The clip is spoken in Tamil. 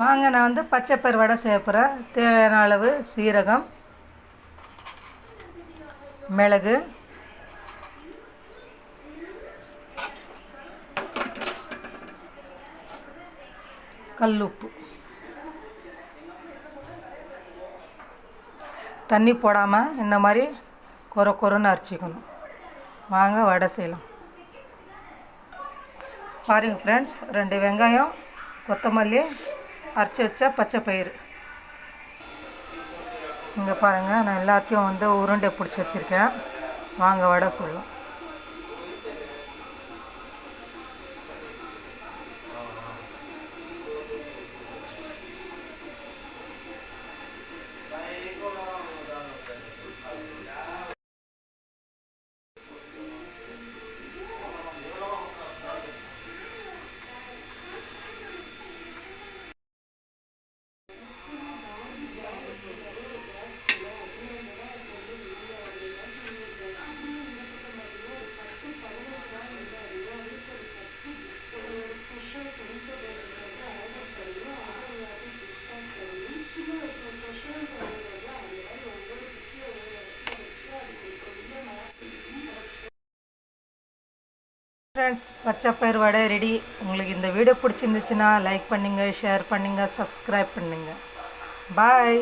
வாங்க, நான் வந்து பச்சைப்பயிறு வடை செய்ய போகிறேன். தேவையான அளவு சீரகம், மிளகு, கல்லுப்பு, தண்ணி போடாமல் இந்த மாதிரி கொரன்னு அரைச்சிக்கணும். வாங்க வடை செய்யலாம். பாருங்கள் ஃப்ரெண்ட்ஸ், 2 வெங்காயம், கொத்தமல்லி, அரைச்சி வச்ச பச்சை பயிறு. இங்கே பாருங்கள், நான் எல்லாத்தையும் வந்து உருண்டை பிடிச்சி வச்சுருக்கேன். வாங்க வடை சொல்லலாம். ஃப்ரெண்ட்ஸ், பச்சைப்பயிறு வடை ரெடி. உங்களுக்கு இந்த வீடியோ பிடிச்சிருந்துச்சுன்னா லைக் பண்ணுங்கள், ஷேர் பண்ணுங்கள், சப்ஸ்கிரைப் பண்ணுங்கள். பாய்.